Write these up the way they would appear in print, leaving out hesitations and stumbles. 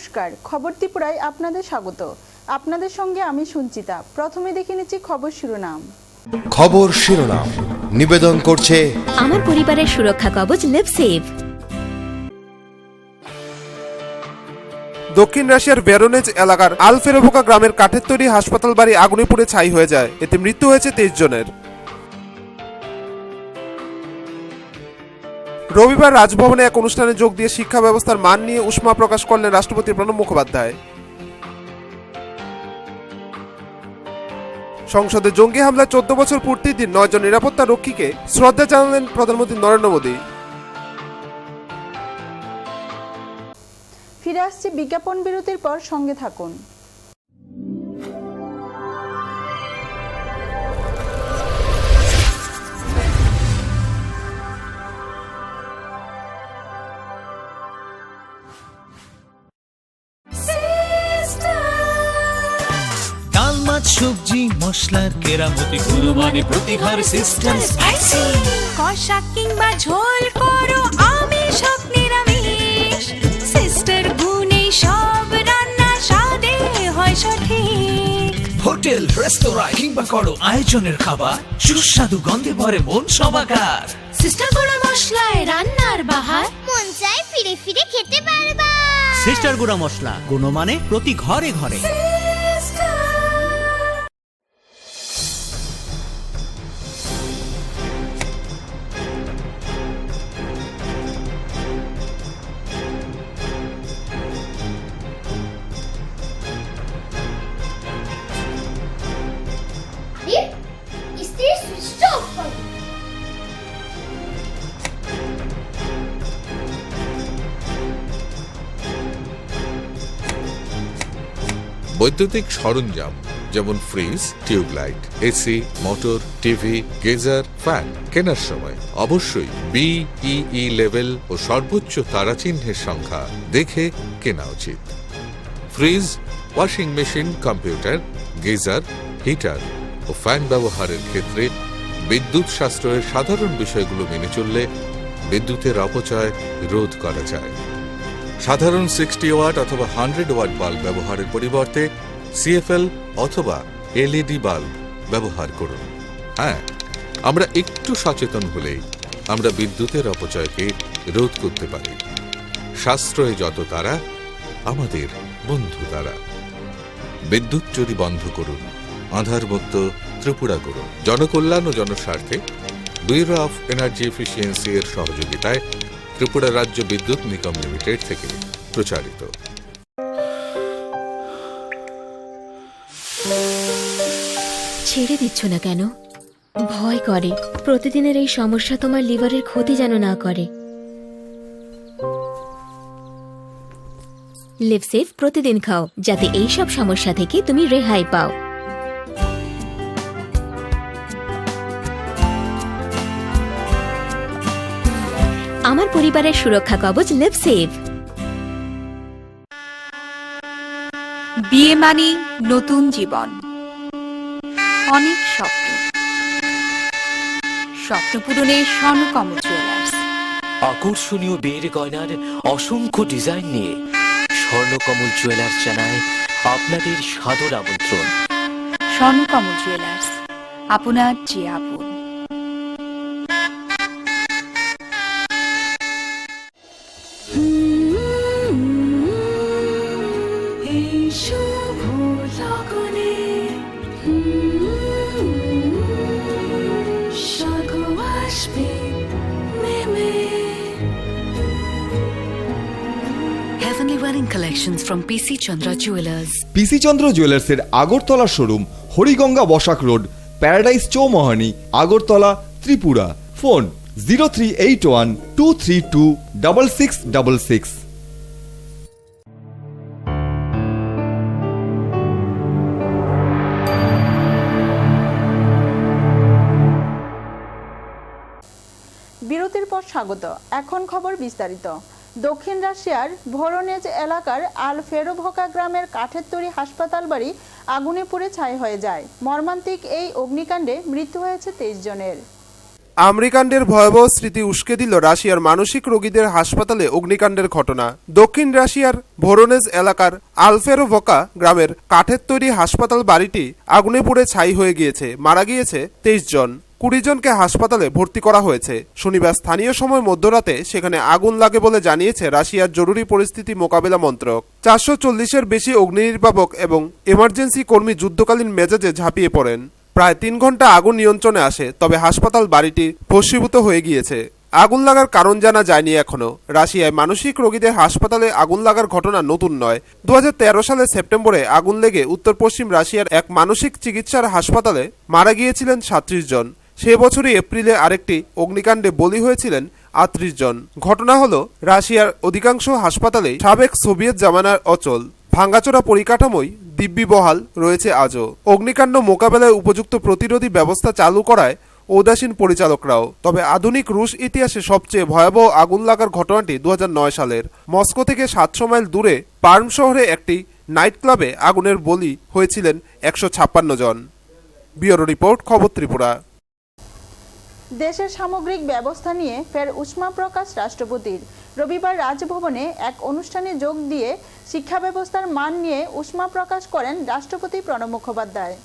নমস্কার, খবর ত্রিপুরায় আপনাদের স্বাগত। আপনাদের সঙ্গে আমি সঞ্চিতা। প্রথমে দেখে নিচ্ছি খবর শিরোনাম। খবর শিরোনাম নিবেদন করছে আমার পরিবারের সুরক্ষা কবচ লিভসেভ। দক্ষিণ রাশিয়ার ভেরোনেজ এলাকার আলফেরোভোকা গ্রামের কাঠের তৈরি হাসপাতাল বাড়ি আগুনে পুড়ে ছাই হয়ে যায়। এতে মৃত্যু হয়েছে 23 জনের। রবিবার রাজভবনে এক অনুষ্ঠানে যোগ দিয়ে শিক্ষা ব্যবস্থার মান নিয়ে উষ্মা প্রকাশ করলেন রাষ্ট্রপতি প্রণব মুখোপাধ্যায়। সংসদে জঙ্গি হামলার 14 বছর পূর্তির দিন 9 জন নিরাপত্তা রক্ষীকে শ্রদ্ধা জানালেন প্রধানমন্ত্রী নরেন্দ্র মোদী। ফিরে আসছি বিজ্ঞাপন বিরতির পর, সঙ্গে থাকুন। ডাল মাছ সবজি মশলার কেরামতি গুণমানে প্রতিঘর সিস্টার স্পাইসি। কষা কিংবা ঝোল করো আমিষ হোক নিরামিষ, সিস্টার গুণে সব রান্না স্বাদে হয় সঠিক। হোটেল রেস্তোরাঁ কিংবা করো আয়োজনের খাবার, সুস্বাদু গন্ধে ভরে মন সবাকার। সিস্টার গুঁড়া মশলায় রান্নার বাহার, মন চাই ফিরে ফিরে খেতে পারবা। সিস্টার গুঁড়া মশলা, গুণমানে প্রতি ঘরে ঘরে। স্ত্রীর সুইচ অফ করো। বৈদ্যুতিক সরঞ্জাম যেমন fridge, tubelight, AC, motor, TV, geyser, fan কেনার সময় অবশ্যই BEE লেভেল ও সর্বোচ্চ তারাচিহ্নের সংখ্যা দেখে কেনা উচিত। Fridge, washing machine, computer, geyser, heater ও ফ্যান ব্যবহারের ক্ষেত্রে বিদ্যুৎ সাশ্রয়ের সাধারণ বিষয়গুলো মেনে চললে বিদ্যুতের অপচয় রোধ করা যায়। সাধারণ 60 ওয়াট অথবা 100 ওয়াট বাল্ব ব্যবহারের পরিবর্তে CFL অথবা LED বাল্ব ব্যবহার করুন। হ্যাঁ, আমরা একটু সচেতন হলেই আমরা বিদ্যুতের অপচয়কে রোধ করতে পারি। সাশ্রয়ে যত তারা, আমাদের বন্ধু তারা। বিদ্যুৎ চুরি বন্ধ করুন, আঁধারমুক্ত ত্রিপুরা করুন। জনকল্যাণ ও জনস্বার্থে ব্যুরো অফ এনার্জি এফিসিয়েন্সি এর সহযোগিতায় ত্রিপুরা রাজ্য বিদ্যুৎ নিগম লিমিটেড থেকে প্রচারিত। ছেড়ে দিচ্ছ না কেন? ভয় করে প্রতিদিনের এই সমস্যা তোমার লিভারের ক্ষতি যেন না করে। লিভসেভ প্রতিদিন খাও, যাতে এই সব সমস্যা থেকে তুমি রেহাই পাও। আমার পরিবারের সুরক্ষা কবচ লিভসেভ। বিয়ে মানে নতুন জীবন, অনেক স্বপ্ন, স্বপ্ন পূরণে স্বর্ণকমল জুয়েলার্স। আকর্ষণীয় বিয়ের গয়নার অসংখ্য ডিজাইন নিয়ে স্বর্ণকমল জুয়েলার্স জানায় আপনাদের সাদর আমন্ত্রণ। স্বর্ণকমল জুয়েলার্স, আপনার যে আপন। Heavenly wedding collections from PC Chandra Jewelers. PC Chandra জুয়েলার্সের Agartala showroom, Hariganga Basak road, paradise Chowmohani, Agartala, Tripura. Phone 0381-232-6666। বিরতির পর স্বাগত। এখন খবর বিস্তারিত। দক্ষিণ রাশিয়ার ভোরোনেজ এলাকার আলফেরোভোকা গ্রামের কাঠের তৈরি হাসপাতাল বাড়ি আগুনে পুড়ে ছাই হয়ে যায়। মর্মান্তিক এই অগ্নিকাণ্ডে মৃত্যু হয়েছে 23 জনের। আমেরিকানদের ভয়াবহ স্মৃতি উস্কে দিল রাশিয়ার মানসিক রোগীদের হাসপাতালে অগ্নিকাণ্ডের ঘটনা। দক্ষিণ রাশিয়ার ভোরোনেজ এলাকার আলফেরোভকা গ্রামের কাঠের তৈরি হাসপাতাল বাড়িটি আগুনে পুড়ে ছাই হয়ে গিয়েছে। মারা গিয়েছে 23 জন, 20 জনকে হাসপাতালে ভর্তি করা হয়েছে। শনিবার স্থানীয় সময় মধ্যরাতে সেখানে আগুন লাগে বলে জানিয়েছে রাশিয়ার জরুরি পরিস্থিতি মোকাবেলা মন্ত্রক। 440-এর বেশি অগ্নিনির্বাপক এবং এমার্জেন্সি কর্মী যুদ্ধকালীন মেজাজে ঝাঁপিয়ে পড়েন। প্রায় 3 ঘন্টা আগুন নিয়ন্ত্রণে আসে, তবে হাসপাতাল বাড়িটি ভস্মীভূত হয়ে গিয়েছে। আগুন লাগার কারণ জানা যায়নি এখনো। রাশিয়ায় মানসিক রোগীদের হাসপাতালে আগুন লাগার ঘটনা নতুন নয়। 2013 সালের সেপ্টেম্বরে আগুন লেগে উত্তর পশ্চিম রাশিয়ার এক মানসিক চিকিৎসার হাসপাতালে মারা গিয়েছিলেন 37 জন। সে বছরই এপ্রিলে আরেকটি অগ্নিকাণ্ডে বলি হয়েছিলেন 38 জন। ঘটনা হলো রাশিয়ার অধিকাংশ হাসপাতালেই সাবেক সোভিয়েত জামানার অচল ভাঙ্গাচোরা পরিকাঠামোই দিব্যি বহাল রয়েছে আজও। অগ্নিকাণ্ড মোকাবেলায় উপযুক্ত প্রতিরোধী ব্যবস্থা চালু করায় উদাসীন পরিচালকরাও। তবে আধুনিক রুশ ইতিহাসে সবচেয়ে ভয়াবহ আগুন লাগার ঘটনাটি 2009 সালের। মস্কো থেকে 700 মাইল দূরে পার্ম শহরে একটি নাইট ক্লাবে আগুনের বলি হয়েছিলেন 156 জন। ব্যুরো রিপোর্ট, খবর ত্রিপুরা। দেশের সামগ্রিক ব্যবস্থা নিয়ে ফের উষ্মা প্রকাশ রাষ্ট্রপতির। রবিবার রাজভবনে এক অনুষ্ঠানে যোগ দিয়ে শিক্ষা ব্যবস্থার মান নিয়ে উষ্মা প্রকাশ করেন রাষ্ট্রপতি প্রণব মুখোপাধ্যায়।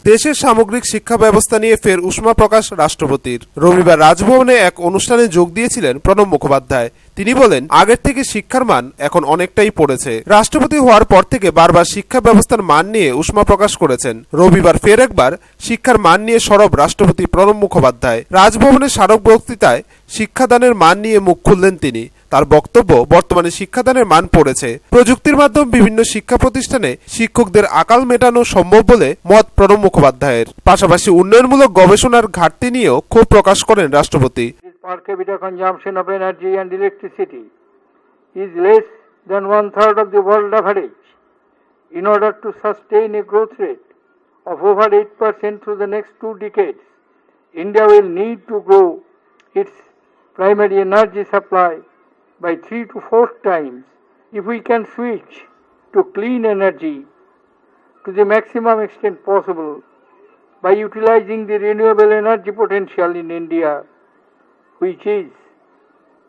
দেশের সামগ্রিক শিক্ষা ব্যবস্থা নিয়ে ফের উষ্মা প্রকাশ রাষ্ট্রপতির। রবিবার রাজভবনে এক অনুষ্ঠানে যোগ দিয়েছিলেন প্রণব মুখোপাধ্যায়। তিনি বলেন, আগের থেকে শিক্ষার মান এখন অনেকটাই পড়েছে। রাষ্ট্রপতি হওয়ার পর থেকে বারবার শিক্ষা ব্যবস্থার মান নিয়ে উষ্মা প্রকাশ করেছেন। রবিবার ফের একবার শিক্ষার মান নিয়ে সরব রাষ্ট্রপতি প্রণব মুখোপাধ্যায়। রাজভবনের স্মারক বক্তৃতায় শিক্ষাদানের মান নিয়ে মুখ খুললেন তিনি। তার বক্তব্য, বর্তমানে শিক্ষাদানের মান পড়েছে। প্রযুক্তির মাধ্যমে বিভিন্ন শিক্ষা প্রতিষ্ঠানে শিক্ষকদের আকাল মেটানো সম্ভব বলে মত প্রণব মুখোপাধ্যায়ের। পাশাপাশি উন্নয়নমূলক গবেষণার ঘাটতি নিয়েও ক্ষোভ প্রকাশ করেন রাষ্ট্রপতি। Per capita consumption of energy and electricity is less than 1/3 of the world average. In order to sustain a growth rate of over 8% through the next 2 decades, India will need to grow its primary energy supply by 3 to 4 times. If we can switch to clean energy to the maximum extent possible by utilizing the renewable energy potential in India, which is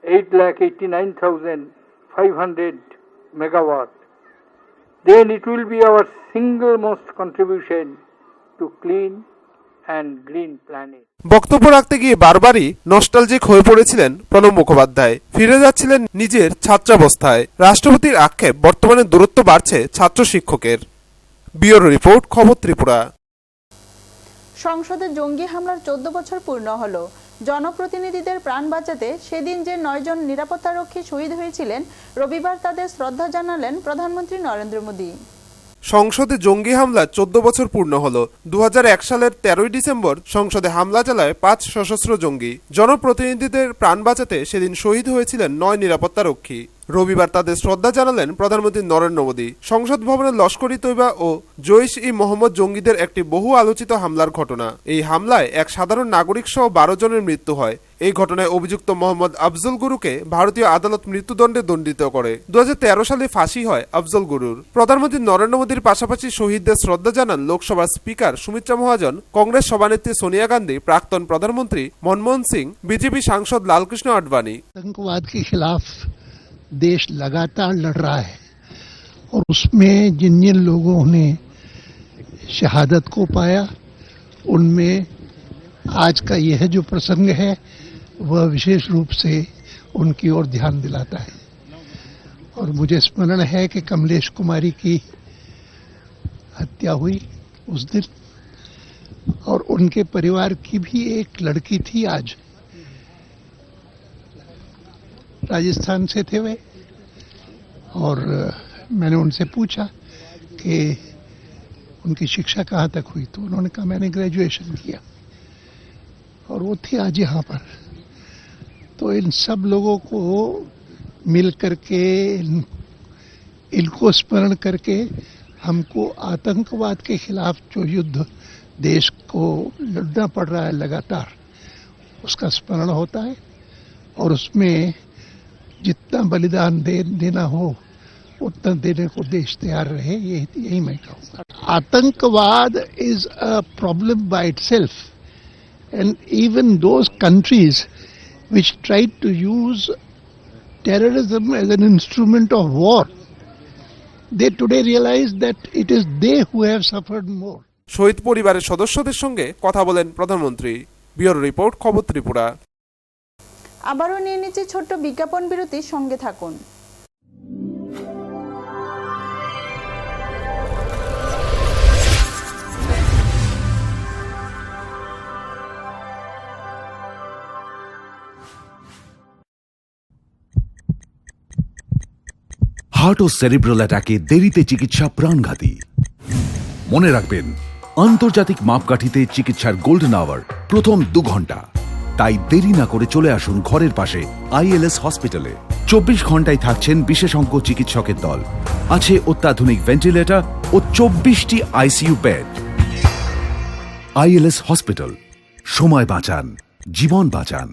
8,89,500 megawatt, then it will be our single most contribution to clean and green planet. বক্তব্য রাখতে গিয়ে বারবারই nostalgic হয়ে পড়েছিলেন প্রণব মুখোপাধ্যায়। ফিরে যাচ্ছিলেন নিজের ছাত্রাবস্থায়। রাষ্ট্রপতির আক্ষেপ, বর্তমানে দূরত্ব বাড়ছে ছাত্র শিক্ষকের। ব্যুরো রিপোর্ট, খবর ত্রিপুরা। সংসদে জঙ্গি হামলার 14 বছর পূর্ণ হলো। জনপ্রতিনিধিদের প্রাণ বাঁচাতে সেদিন যে 9 জন নিরাপত্তারক্ষী শহীদ হয়েছিলেন, রবিবার তাদের শ্রদ্ধা জানালেন প্রধানমন্ত্রী নরেন্দ্র মোদী। সংসদে জঙ্গি হামলা 14 বছর পূর্ণ হলো। 2001 সালের 13 ডিসেম্বর সংসদে হামলা চালায় 5 সশস্ত্র জঙ্গি। জনপ্রতিনিধিদের প্রাণ বাঁচাতে সেদিন শহীদ হয়েছিলেন 9 নিরাপত্তারক্ষী। রবিবার তাদের শ্রদ্ধা জানালেন প্রধানমন্ত্রী নরেন্দ্র মোদী। সংসদ ভবনের লস্করি তৈবা ও জৈশ-ই-মোহাম্মদ জঙ্গিদের একটি বহু আলোচিত হামলার ঘটনা। এই হামলায় এক সাধারণ নাগরিক সহ 12 জনের মৃত্যু হয়। এই ঘটনায় অভিযুক্ত মোহাম্মদ আফজল গুরুকে ভারতীয় আদালত মৃত্যুদণ্ডে দণ্ডিত করে। 2013 সালে ফাঁসি হয় আফজল গুরুর। প্রধানমন্ত্রী নরেন্দ্র মোদীর পাশাপাশি শহীদদের শ্রদ্ধা জানান লোকসভার স্পিকার সুমিত্রা মহাজন, কংগ্রেস সভানেত্রী সোনিয়া গান্ধী, প্রাক্তন প্রধানমন্ত্রী মনমোহন সিং, বিজেপি সাংসদ লালকৃষ্ণ আডবাণী। आतंकवाद के खिलाफ देश लगातार लड़ रहा है और उसमें जिन जिन लोगों ने शहादत को पाया, उनमें आज का यह जो प्रसंग है वह विशेष रूप से उनकी ओर ध्यान दिलाता है। और मुझे स्मरण है कि कमलेश कुमारी की हत्या हुई उस दिन, और उनके परिवार की भी एक लड़की थी, आज राजस्थान से थे वे, और मैंने उनसे पूछा कि उनकी शिक्षा कहाँ तक हुई, तो उन्होंने कहा मैंने ग्रेजुएशन किया, और वो थी आज यहाँ पर। तो इन सब लोगों को मिल करके इनको स्मरण करके हमको आतंकवाद के खिलाफ जो युद्ध देश को लड़ना पड़ रहा है लगातार, उसका स्मरण होता है, और उसमें जितना बलिदान देना हो उतना देने को देश तैयार रहे, यही मैं कहूँगा। आतंकवाद is a problem by itself, And even those countries which tried to use terrorism as an instrument of war, they today realize that it is they who have suffered more. শহীদ পরিবারের সদস্যদের সঙ্গে কথা বলেন প্রধানমন্ত্রী। ব্যুরো রিপোর্ট, খবর ত্রিপুরা। আবারও নিয়ে নিচ্ছে ছোট্ট বিজ্ঞাপন বিরতি, সঙ্গে থাকুন। হার্ট ও সেরিব্রাল অ্যাটাকে দেরিতে চিকিৎসা প্রাণঘাতী। মনে রাখবেন, আন্তর্জাতিক মাপকাঠিতে চিকিৎসার গোল্ডেন আওয়ার প্রথম 2 ঘন্টা। তাই দেরি না করে চলে আসুন ঘরের পাশে আইএলএস হসপিটালে। 24 ঘন্টায় থাকছেন বিশেষজ্ঞ চিকিৎসকের দল, আছে অত্যাধুনিক ভেন্টিলেটর ও 24টি আইসিইউ বেড। আইএলএস হসপিটাল, সময় বাঁচান, জীবন বাঁচান।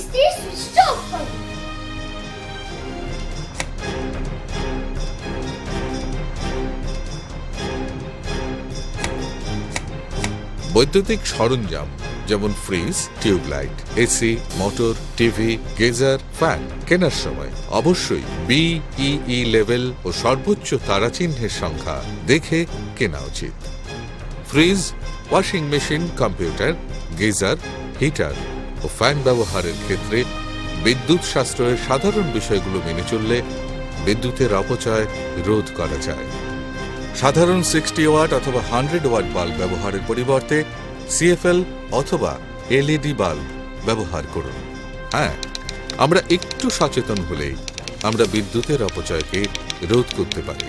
স্ত্রী সুইচ অফ করো। বৈদ্যুতিক সরঞ্জাম যেমন fridge, tubelight, AC, motor, TV, geyser, fan কেনার সময় অবশ্যই BEE লেভেল ও সর্বোচ্চ তারাচিহ্নের সংখ্যা দেখে কেনা উচিত। Fridge, washing machine, computer, geyser, heater ও ফ্যান ব্যবহারের ক্ষেত্রে বিদ্যুৎ সাশ্রয়ের সাধারণ বিষয়গুলো মেনে চললে বিদ্যুতের অপচয় রোধ করা যায়। সাধারণ 60 ওয়াট অথবা 100 ওয়াট বাল্ব ব্যবহারের পরিবর্তে CFL অথবা LED বাল্ব ব্যবহার করুন। হ্যাঁ, আমরা একটু সচেতন হলেই আমরা বিদ্যুতের অপচয়কে রোধ করতে পারি।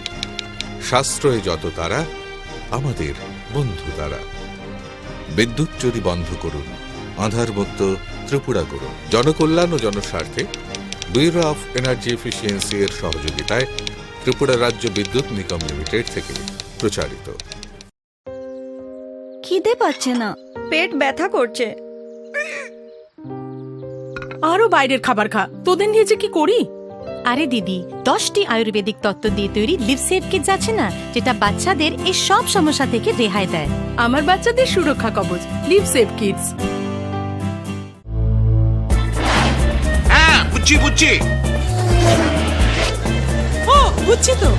সাশ্রয়ে যত তারা, আমাদের বন্ধু তারা। বিদ্যুৎ চুরি বন্ধ করুন, আধারমুক্ত ত্রিপুরা করুন। জনকল্যাণ ও জনস্বার্থে ব্যুরো অফ এনার্জি এফিসিয়েন্সি এর সহযোগিতায় ত্রিপুরা রাজ্য বিদ্যুৎ নিগম লিমিটেড থেকে প্রচারিত। খিদে পাচ্ছে না, পেট ব্যথা করছে। আরো বাইরের খাবার খা, তোদের নিয়ে যে কি করি। আরে দিদি, 10টি আয়ুর্বেদিক তত্ত্ব দিয়ে তৈরি লিভসেভ কিটস আছে না, যেটা বাচ্চাদের এই সব সমস্যা থেকে রেহাই দেয়। আমার বাচ্চাদের সুরক্ষা কবচ লিভসেভ কিডস। হ্যাঁ, বুঝছি বুঝছি। ও বুঝছি তো,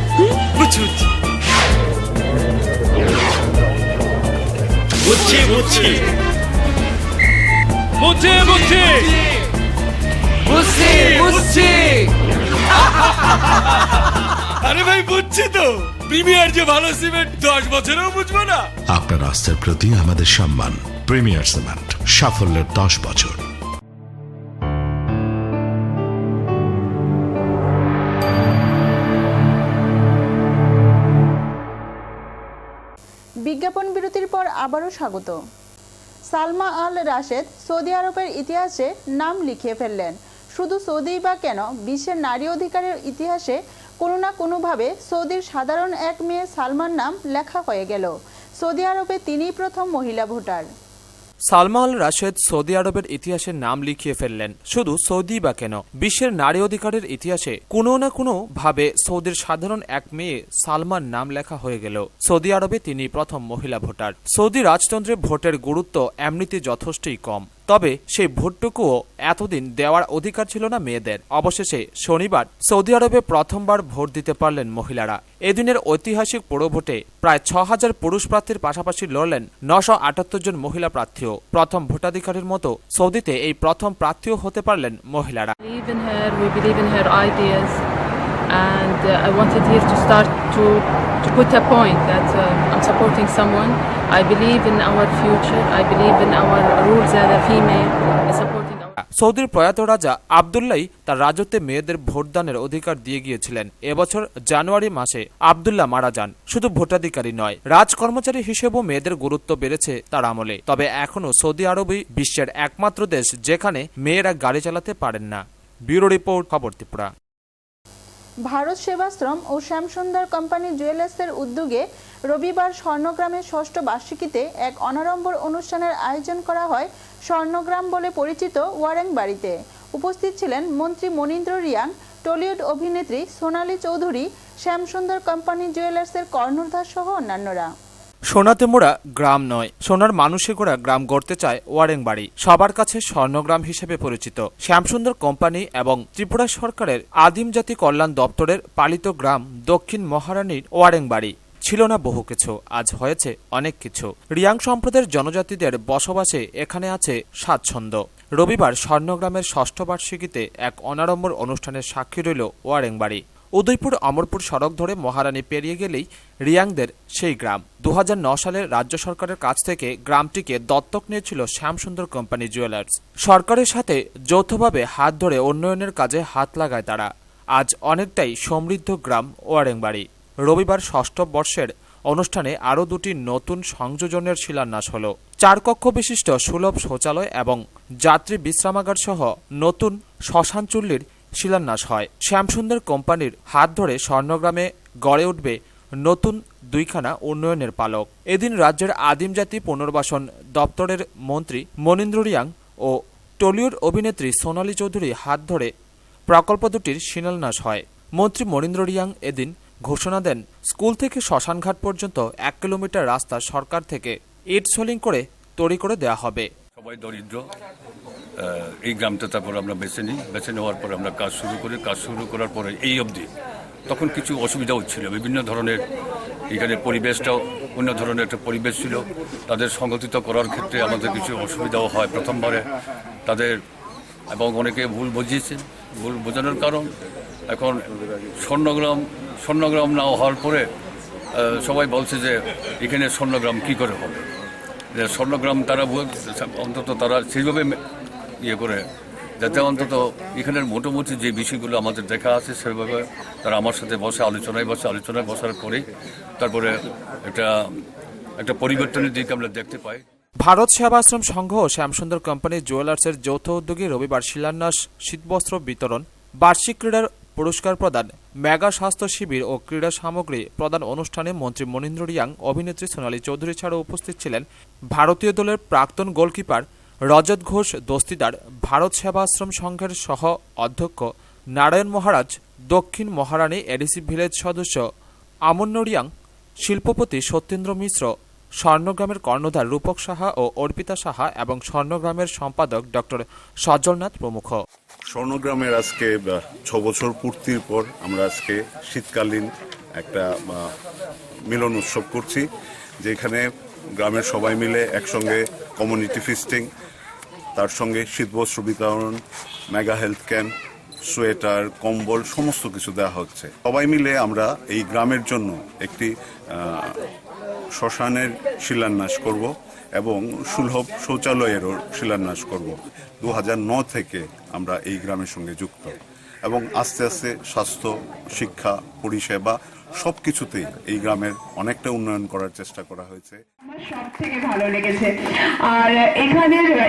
বুঝছি বুঝছি বুঝছি বুঝছি বুঝছি বুঝছি বুঝছি বুঝছি। আরে ভাই, বুঝছি তো। প্রিমিয়ার যে ভালো সিমেন্ট 10 বছরেও বুঝবো না। আপনার আস্থার প্রতি আমাদের সম্মান। প্রিমিয়ার সিমেন্ট, সাফল্যের 10 বছর। বিজ্ঞাপন বিরতির পর আবারও স্বাগত। সালমা আল রাশেদ সৌদি আরবের ইতিহাসে নাম লিখিয়ে ফেললেন। শুধু সৌদিই বা কেন, বিশ্বের নারী অধিকারের ইতিহাসে কোনো না কোনোভাবে সৌদির সাধারণ এক মেয়ে সালমার নাম লেখা হয়ে গেল। সৌদি আরবে তিনিই প্রথম মহিলা ভোটার। সালমা আল রাশেদ সৌদি আরবের ইতিহাসে নাম লিখিয়ে ফেললেন। শুধু সৌদি বা কেন, বিশ্বের নারী অধিকারের ইতিহাসে কোনো না কোনো ভাবে সৌদির সাধারণ এক মেয়ে সালমার নাম লেখা হয়ে গেল। সৌদি আরবে তিনি প্রথম মহিলা ভোটার। সৌদি রাজতন্ত্রে ভোটের গুরুত্ব এমনিতে যথেষ্টই কম, তবে সেই ভোটটুকুও এতদিন দেওয়ার অধিকার ছিল না মেয়েদের। অবশেষে শনিবার সৌদি আরবে প্রথমবার ভোট দিতে পারলেন মহিলারা। এদিনের ঐতিহাসিক পুরো ভোটে প্রায় 6000 পুরুষ প্রার্থীর পাশাপাশি লড়লেন 978 জন মহিলা প্রার্থীও। প্রথম ভোটাধিকারের মতো সৌদিতে এই প্রথম প্রার্থীও হতে পারলেন মহিলারা। And I wanted here to start to put a point that I'm supporting someone. I believe in our future. I believe in our rules as a female. Supporting our... সৌদির প্রয়াত রাজা আবদুল্লাহ তার রাজত্বে মেয়েদের ভোটদানের অধিকার দিয়ে গিয়েছিলেন। এবছর জানুয়ারি মাসে আবদুল্লাহ মারা যান। শুধু ভোটাধিকারী নয়, রাজকর্মচারী হিসেবেও মেয়েদের গুরুত্ব বেড়েছে তার আমলে। তবে এখনও সৌদি আরবই বিশ্বের একমাত্র দেশ যেখানে মেয়েরা গাড়ি চালাতে পারেন না। ব্যুরো রিপোর্ট, খবর ত্রিপুরা। ভারত সেবাশ্রম ও শ্যামসুন্দর কোম্পানি জুয়েলার্সের উদ্যোগে রবিবার স্বর্ণগ্রামের ষষ্ঠ বার্ষিকীতে এক অনাড়ম্বর অনুষ্ঠানের আয়োজন করা হয় স্বর্ণগ্রাম বলে পরিচিত ওয়ারেং বাড়িতে। উপস্থিত ছিলেন মন্ত্রী মনীন্দ্র রিয়াং, টলিউড অভিনেত্রী সোনালী চৌধুরী, শ্যামসুন্দর কোম্পানি জুয়েলার্সের কর্ণধার সহ অন্যান্যরা। সোনাতে মোড়া গ্রাম নয়, সোনার মানুষে গোড়া গ্রাম গড়তে চায় ওয়ারেং বাড়ি। সবার কাছে স্বর্ণগ্রাম হিসেবে পরিচিত শ্যামসুন্দর কোম্পানি এবং ত্রিপুরা সরকারের আদিম জাতি কল্যাণ দপ্তরের পালিত গ্রাম দক্ষিণ মহারানীর ওয়ারেং বাড়ি। ছিল না বহু কিছু, আজ হয়েছে অনেক কিছু। রিয়াং সম্প্রদায়ের জনজাতিদের বসবাসে এখানে আছে স্বাচ্ছন্দ্য। রবিবার স্বর্ণগ্রামের ষষ্ঠ বার্ষিকীতে এক অনাড়ম্বর অনুষ্ঠানের সাক্ষী রইল ওয়ারেং বাড়ি। উদয়পুর অমরপুর সড়ক ধরে মহারানী পেরিয়ে গেলেই রিয়াংদের সেই গ্রাম। 2009 সালে রাজ্য সরকারের কাছ থেকে গ্রামটিকে দত্তক নিয়েছিল শ্যামসুন্দর কোম্পানি জুয়েলার্স। সরকারের সাথে যৌথভাবে হাত ধরে উন্নয়নের কাজে হাত লাগায় তারা। আজ অনেকটাই সমৃদ্ধ গ্রাম ওয়ারেং বাড়ি। রবিবার ষষ্ঠ বর্ষের অনুষ্ঠানে আরও দুটি নতুন সংযোজনের শিলান্যাস হল। 4 কক্ষ বিশিষ্ট সুলভ শৌচালয় এবং যাত্রী বিশ্রামাগার সহ নতুন শ্মশান চুল্লির শিলান্যাস হয়। শ্যামসুন্দর কোম্পানির হাত ধরে স্বর্ণগ্রামে গড়ে উঠবে নতুন 2খানা উন্নয়নের পালক। এদিন রাজ্যের আদিম জাতি পুনর্বাসন দপ্তরের মন্ত্রী মনীন্দ্র রিয়াং ও টলিউড অভিনেত্রী সোনালী চৌধুরী হাত ধরে প্রকল্প দুটির শিলান্যাস হয়। মন্ত্রী মনীন্দ্র রিয়াং এদিন ঘোষণা দেন, স্কুল থেকে শ্মশানঘাট পর্যন্ত 1 কিলোমিটার রাস্তা সরকার থেকে ইট সোলিং করে তৈরি করে দেওয়া হবে। সবাই দরিদ্র, এই গ্রামটা তারপর আমরা বেছে নিই। বেছে নেওয়ার পরে আমরা কাজ শুরু করি। কাজ শুরু করার পরে এই অবধি তখন কিছু অসুবিধা হচ্ছিল। বিভিন্ন ধরনের এখানে পরিবেশটাও অন্য ধরনের একটা পরিবেশ ছিল। তাদের সংগঠিত করার ক্ষেত্রে আমাদের কিছু অসুবিধাও হয় প্রথমবারে তাদের, এবং অনেকে ভুল বুঝিয়েছেন। ভুল বোঝানোর কারণ এখন স্বর্ণগ্রাম না হওয়ার পরে সবাই বলছে যে এখানে স্বর্ণগ্রাম কী করে হবে। স্বর্ণগ্রাম তারা অন্তত তারা সেইভাবে করে যাতে অন্তত এখানের মোটামুটি যে বিষয়গুলো আমাদের দেখা আছে সেভাবে তারা আমার সাথে আলোচনায় বসার পরেই তারপরে একটা পরিবর্তনের দিক আমরা দেখতে পাই। ভারত সেবাশ্রম সংঘ ও শ্যামসুন্দর কোম্পানি জুয়েলার্সের যৌথ উদ্যোগে রবিবার শিলান্যাস, শীতবস্ত্র বিতরণ, বার্ষিক ক্রীড়ার পুরস্কার প্রদান, মেগা স্বাস্থ্য শিবির ও ক্রীড়া সামগ্রী প্রদান অনুষ্ঠানে মন্ত্রী মনীন্দ্র রিয়াং, অভিনেত্রী সোনালী চৌধুরী ছাড়াও উপস্থিত ছিলেন ভারতীয় দলের প্রাক্তন গোলকিপার রজত ঘোষ দস্তিদার, ভারত সেবাশ্রম সংঘের সহ অধ্যক্ষ নারায়ণ মহারাজ, দক্ষিণ মহারানী এডিসি ভিলেজ সদস্য আমন্য রিয়াং, শিল্পপতি সত্যেন্দ্র মিশ্র, স্বর্ণগ্রামের কর্ণধার রূপক সাহা ও অর্পিতা সাহা এবং স্বর্ণগ্রামের সম্পাদক ডক্টর সজলনাথ প্রমুখ। স্বর্ণগ্রামের আজকে 6 বছর পূর্তির পর আমরা আজকে শীতকালীন একটা মিলন উৎসব করছি, যেখানে গ্রামের সবাই মিলে একসঙ্গে কমিউনিটি ফিস্টিং, তার সঙ্গে শীতবস্ত্র বিতরণ, মেগা হেলথ ক্যাম্প, সোয়েটার, কম্বল সমস্ত কিছু দেওয়া হচ্ছে। সবাই মিলে আমরা এই গ্রামের জন্য একটি শ্মশানের শিলান্যাস করব এবং সুলভ শৌচালয়েরও শিলান্যাস করব। 2009 থেকে আমরা এই গ্রামের সঙ্গে যুক্ত এবং আস্তে আস্তে স্বাস্থ্য, শিক্ষা, পরিষেবা সব কিছুতেই এই গ্রামের অনেকটা উন্নয়ন করার চেষ্টা করা হয়েছে। আমার সব থেকে ভালো লেগেছে, আর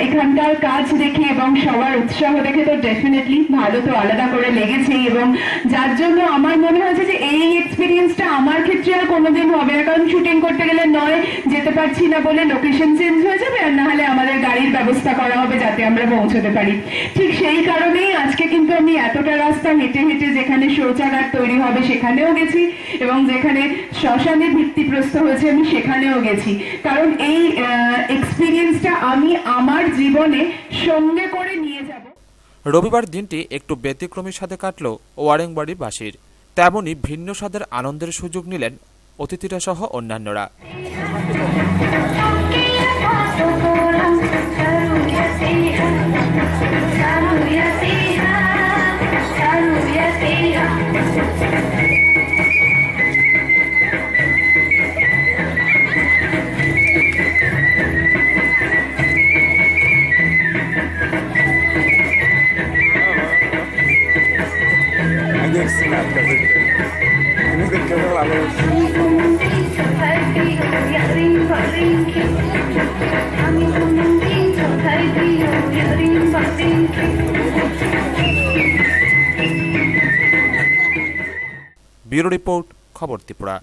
এখানকার কাজ দেখে এবং সবার উৎসাহ দেখে তো ডেফিনেটলি ভালো তো আলাদা করে লেগেছে, এবং যার জন্য আমার মনে হয়েছে যে এই এক্সপিরিয়েন্সটা আমার ক্ষেত্রে আর কোনোদিন হবে না, কারণ শুটিং করতে গেলে নয় যেতে পারছি না বলে লোকেশন চেঞ্জ হয়ে যাবে, আর না হলে আমাদের গাড়ির ব্যবস্থা করা হবে যাতে আমরা পৌঁছতে পারি। ঠিক সেই কারণেই আজকে কিন্তু আমি এতটা রাস্তা হেঁটে হেঁটে যেখানে শৌচাগার তৈরি হবে সেখানেও গেছি, এবং যেখানে শ্মশানে ভিত্তিপ্রস্ত হয়েছে আমি সেখানেও গেছি, কারণ এই এক্সপিরিয়েন্সটা আমি আমার জীবনে সঙ্গে করে নিয়ে যাব। রবিবার দিনটি একটু ব্যতিক্রমীর সাথে কাটল ওয়ারেংবাড়িবাসীর। তেমনি ভিন্ন স্বাদের আনন্দের সুযোগ নিলেন অতিথিরা সহ অন্যান্যরা। ব্যুরো রিপোর্ট, খবর ত্রিপুরা।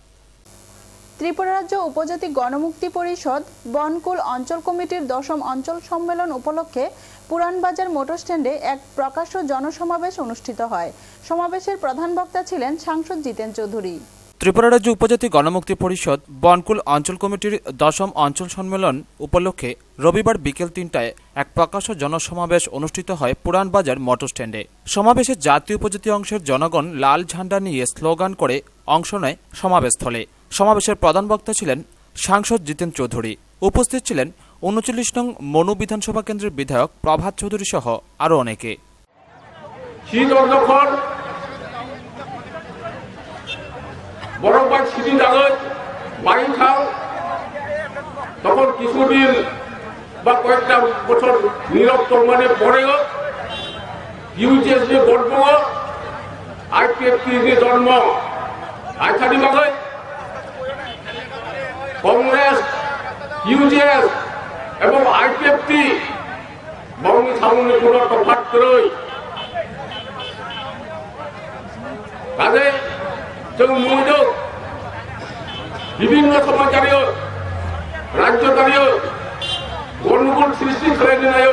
ত্রিপুরা রাজ্য উপজাতি গণমুক্তি পরিষদ বনকুল অঞ্চল কমিটির 10ম অঞ্চল সম্মেলন উপলক্ষে পুরানবাজার মোটর স্ট্যান্ডে এক প্রকাশ্য জনসমাবেশ অনুষ্ঠিত হয়। সমাবেশের প্রধান বক্তা ছিলেন সাংসদ জিতেন চৌধুরী। ত্রিপুরা রাজ্য উপজাতি গণমুক্তি পরিষদ বনকুল অঞ্চল কমিটির 10ম অঞ্চল সম্মেলন উপলক্ষে রবিবার বিকেল 3টায় এক প্রকাশ্য জনসমাবেশ অনুষ্ঠিত হয় পুরানবাজার মোটর স্ট্যান্ডে। সমাবেশে জাতীয় উপজাতি অংশের জনগণ লাল ঝান্ডা নিয়ে স্লোগান করে অংশ নেয় সমাবেশস্থলে। সমাবেশের প্রধান বক্তা ছিলেন সাংসদ জিতেন চৌধুরী। উপস্থিত ছিলেন 39 নং মনু বিধানসভা কেন্দ্রের বিধায়ক প্রভাত চৌধুরী সহ আরও অনেকে। বরফবাগ সিটি জাগত বাড়ি খাও, তখন কিছুদিন বা কয়েকটা বছর নীরব মানে পড়েও ইউজিএস গর্ব আইপিএফটি জন্ম আইসানি বাগে কংগ্রেস ইউজিএস এবং আইপিএফটি বঙ্গি সামনে কোনো তফাৎ করে কাজে বিভিন্ন সময় দাঁড়িয়ে রাজ্য দাঁড়িয়ে গণ্ডগোল সৃষ্টি করে নিয়ে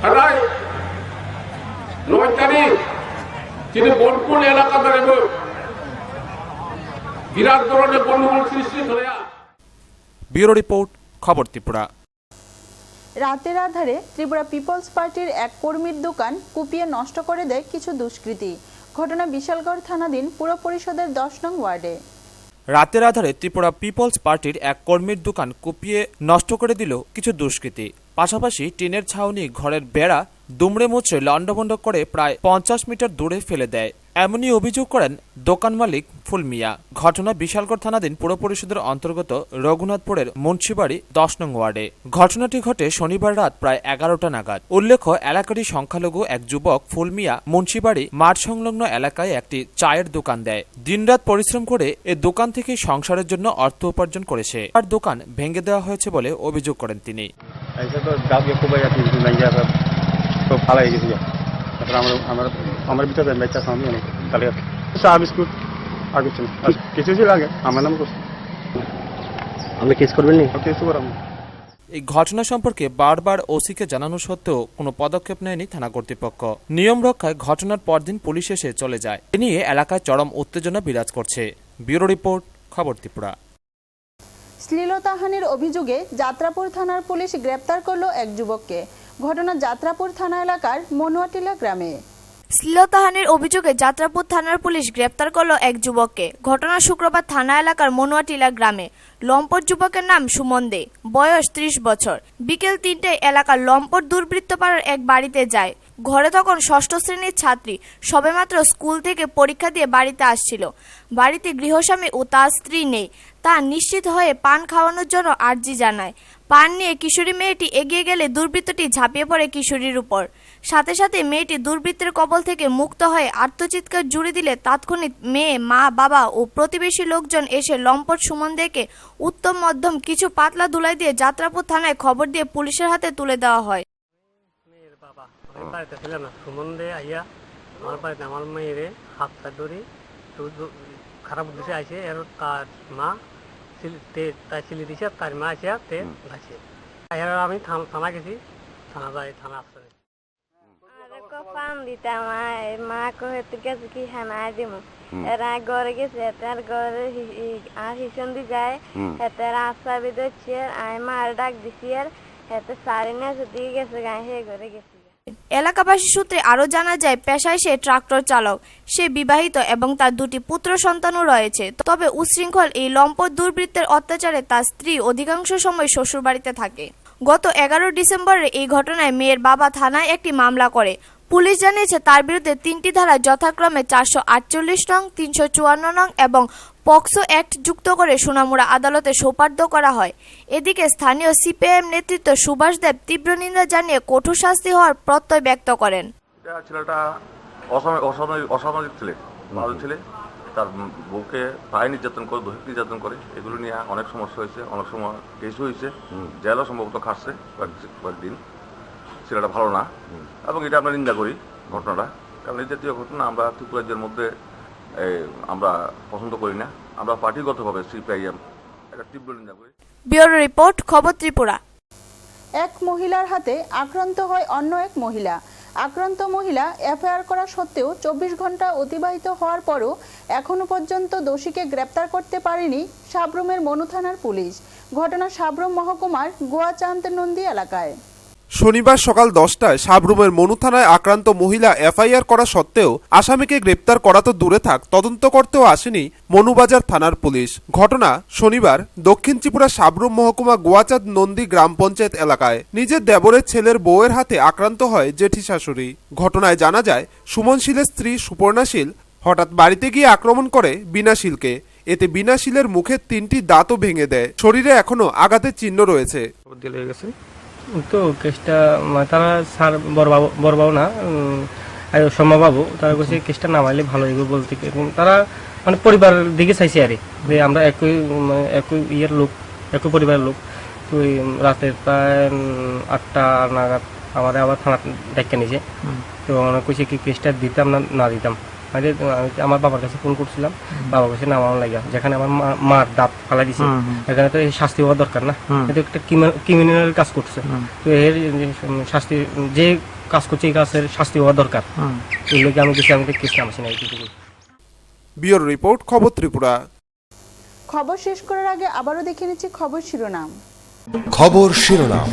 তারাই 9 তারিখ যিনি বনকুল এলাকা দাঁড়িয়ে বিরাট ধরনের গণ্ডগোল সৃষ্টি করে। ব্যুরো রিপোর্ট, খবর ত্রিপুরা। রাতের আধারে ত্রিপুরা পিপলস পার্টির এক কর্মীর দোকান কুপিয়ে নষ্ট করে দেয় কিছু দুষ্কৃতী। ঘটনা বিশালগড় থানাধীন পুর পরিষদের 10 নং ওয়ার্ডে। রাতের আধারে ত্রিপুরা পিপলস পার্টির এক কর্মীর দোকান কুপিয়ে নষ্ট করে দিল কিছু দুষ্কৃতী। পাশাপাশি টিনের ছাউনি, ঘরের বেড়া দুমড়ে মুচড়ে লন্ডভন্ড করে প্রায় 50 মিটার দূরে ফেলে দেয়, এমনই অভিযোগ করেন দোকান মালিক ফুল মিয়া। ঘটনা বিশালগড় থানাধীন পুর পরিষদের অন্তর্গত রঘুনাথপুরের মুন্সিবাড়ি 10 নং ওয়ার্ডে। ঘটনাটি ঘটে শনিবার রাত প্রায় 11টা নাগাদ। উল্লেখ্য, এলাকারই সংখ্যালঘু এক যুবক ফুল মিয়া মুন্সিবাড়ি মাঠ সংলগ্ন এলাকায় একটি চায়ের দোকান দেয়। দিনরাত পরিশ্রম করে এ দোকান থেকে সংসারের জন্য অর্থ উপার্জন করেছে। আর দোকান ভেঙে দেওয়া হয়েছে বলে অভিযোগ করেন তিনি। আমার ভিতরে বেচা সামনে অনেক তাহলে চা বিস্কুট আর কিছু না, কিছু ছিল আগে আমার নাম করছি। আপনি কেস করবেন না? কেস করব। এই ঘটনা সম্পর্কে বারবার ওসিকে জানানো সত্ত্বেও কোনো পদক্ষেপ নেয়নি থানা কর্তৃপক্ষ। নিয়ম রক্ষায় ঘটনার পরদিন পুলিশ এসে চলে যায়। এ নিয়ে এলাকায় চরম উত্তেজনা বিরাজ করছে। ব্যুরো রিপোর্ট, খবর ত্রিপুরা। শ্লীলতাহানির অভিযোগে যাত্রাপুর থানার পুলিশ গ্রেপ্তার করল এক যুবককে। ঘটনা যাত্রাপুর থানা এলাকার মনুয়াটিলা গ্রামে। শ্লীলতাহানির অভিযোগে যাত্রাপুর থানার পুলিশ গ্রেপ্তার করল এক যুবককে। ঘটনা শুক্রবার থানা এলাকার মনুয়াটিলা গ্রামে। লম্পট যুবকের নাম সুমন দে, বয়স 30 বছর। বিকেল 3টায় এলাকার লম্পট দুর্বৃত্তপাড়ার এক বাড়িতে যায়। ঘরে তখন 6ষ্ঠ শ্রেণীর ছাত্রী সবেমাত্র স্কুল থেকে পরীক্ষা দিয়ে বাড়িতে আসছিল। বাড়িতে গৃহস্বামী ও তার স্ত্রী নেই। তা নিশ্চিত হয়ে পান খাওয়ানোর জন্য আর্জি জানায়। পান নিয়ে কিশোরী মেয়েটি এগিয়ে গেলে দুর্বৃত্তটি ঝাঁপিয়ে পড়ে কিশোরীর উপর। সাথে সাথে মেয়েটি দুর্বৃত্তের কবল থেকে মুক্ত হয়ে আর্তচিৎকার জুড়ে দিলে তাৎক্ষণিক মেয়ে, মা, বাবা ও প্রতিবেশী লোকজন এসে লম্পট সুমন দেকে উত্তম মধ্যম কিছু পাতলা ধুলাই দিয়ে যাত্রাপুর থানায় খবর দিয়ে পুলিশের হাতে তুলে দেওয়া হয়। বাড়িতে ছিল না, সুমন দে আইয়া আমার বাড়িতে আমার মেয়েরে হাতটা ধরে খারাপ উদ্দেশ্যে আসে। এর তার মা তাই ছিলি দিছে, তার মা আসিয়া তে গাছে। এর আমি থানা গেছি, থানা যাই, থানা আসছে পান দিতাম মা কহে গেছে কি হানাই দিম। এরা ঘরে গেছে, তার ঘরে আর হিসন দি যায়, এতে রাস্তা বিদচ্ছে আই মার ডাক দিছি। আর এতে সারি না দিয়ে গেছে গায়ে হে ঘরে গেছি। এলাকাবাসী সূত্রে আরো জানা যায়, পেশায় সে ট্রাক্টর চালক। সে বিবাহিত এবং তার 2টি পুত্র সন্তানও রয়েছে। তবে উচ্ছৃঙ্খল এই লম্পট দুর্বৃত্তের অত্যাচারে তার স্ত্রী অধিকাংশ সময় শ্বশুর বাড়িতে থাকে। গত 11 ডিসেম্বরের এই ঘটনায় মেয়ের বাবা থানায় একটি মামলা করে। পুলিশ জানিয়েছে তার বিরুদ্ধে 3টি ধারা যথাক্রমে 448 নং, 354 নং এবং পক্সো অ্যাক্ট যুক্ত করে সোনামুড়া আদালতে সোপর্দ করা হয়। এদিকে স্থানীয় সিপিআইএম নেতৃত্ব সুভাষ দেব তীব্র নিন্দা জানিয়ে কঠোর শাস্তি হওয়ার প্রত্যয় ব্যক্ত করেন। ছেলেটা অসামাজিক ছেলে, ভালো ছেলে। তার বউকে প্রায় নির্যাতন করে, দৈহিক নির্যাতন করে। এগুলো নিয়ে অনেক সমস্যা হয়েছে, অনেক সময় কেসও হয়েছে, জেলও সম্ভবত খাটছে কয়েকদিন। ছেলেটা ভালো না এবং এটা আমরা নিন্দা করি ঘটনাটা। কারণ এই জাতীয় ঘটনা আমরা ত্রিপুরা রাজ্যের মধ্যে আমরা পছন্দ করি না। আমরা পার্টিগতভাবে সিপিআইএম একটা তীব্র নিন্দা করি। ব্যুরো রিপোর্ট, খবর ত্রিপুরা। এক মহিলার হাতে আক্রান্ত হয় অন্য এক মহিলা। আক্রান্ত মহিলা এফআইআর করা সত্ত্বেও 24 ঘন্টা অতিবাহিত হওয়ার পরও এখনো পর্যন্ত দোষীকে গ্রেপ্তার করতে পারেনি সাব্রুমের মনু থানার পুলিশ। ঘটনা সাব্রুম মহকুমার গোয়াচাঁদ নন্দী এলাকায়। শনিবার সকাল 10টায় সাবরুমের মনু থানায় আক্রান্ত মহিলা এফআইআর করা সত্ত্বেও আসামিকে গ্রেপ্তার করা তো দূরে থাক, তদন্ত করতেও আসেনি মনুবাজার থানার পুলিশ। ঘটনা শনিবার দক্ষিণ ত্রিপুরা সাবরুম মহকুমা গোয়াচাঁদ নন্দী গ্রাম পঞ্চায়েত এলাকায়। নিজের দেবরের ছেলের বউয়ের হাতে আক্রান্ত হয় জেঠি শাশুড়ি। ঘটনায় জানা যায় সুমনশীলের স্ত্রী সুপর্ণাশীল হঠাৎ বাড়িতে গিয়ে আক্রমণ করে বিনাশীলকে। এতে বিনাশীলের মুখে 3টি দাঁতও ভেঙে দেয়। শরীরে এখনো আঘাতের চিহ্ন রয়েছে। তো কেসটা তারা স্যার বড়বাবু না সম্মাবাবু তারা কাছে কেসটা নামাইলে ভালো হইব বলতে, তারা মানে পরিবারের দিকে চাইছে আর যে আমরা একই ইয়ের লোক, একই পরিবারের লোক। তো রাতের প্রায় 8টা নাগাদ আবার থানা ডাক্তার নিয়েছে। তো আমরা কইছে কি কেসটা দিতাম না দিতাম। আমার বাবার কাছে ফোন করছিলাম, বাবার কাছে নামানো লাগা, যেখানে আমার মার দাঁত ফালাই দিছে, এখানে তো শাস্তি হওয়া দরকার না, এটা একটা ক্রিমিনাল কাজ করছে। তো এর শাস্তি যে কাজ করছে এই কাজের শাস্তি হওয়া দরকার। এই লোকে আমি কিছু আমাকে কেস নামাচ্ছি না। এইটুকু। ব্যুরো রিপোর্ট, খবর ত্রিপুরা। খবর শেষ করার আগে আবারও দেখে নিচ্ছি খবর শিরোনাম। খবর শিরোনাম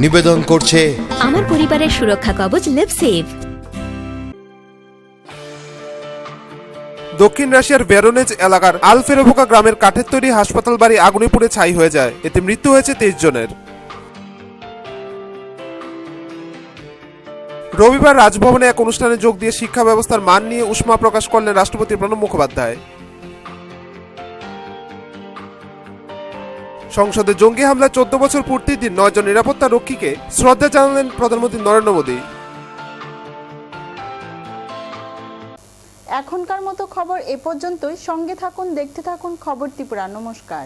নিবেদন করছে আমার পরিবারের সুরক্ষা কবচ লিভসেভ। দক্ষিণ রাশিয়ার ভেরোনেজ এলাকার আলফেরোভোকা গ্রামের কাঠের তৈরি হাসপাতাল বাড়ি আগুনে পুড়ে ছাই হয়ে যায়। এতে মৃত্যু হয়েছে 23 জনের। রবিবার রাজভবনে এক অনুষ্ঠানে যোগ দিয়ে শিক্ষা ব্যবস্থার মান নিয়ে উষ্মা প্রকাশ করলেন রাষ্ট্রপতি প্রণব মুখোপাধ্যায়। সংসদে জঙ্গি হামলার 14 বছর পূর্তির দিন 9 জন নিরাপত্তা রক্ষীকে শ্রদ্ধা জানালেন প্রধানমন্ত্রী নরেন্দ্র মোদী। এখনকার মতো খবর এ পর্যন্তই। সঙ্গে থাকুন, দেখতে থাকুন খবর ত্রিপুরা। নমস্কার।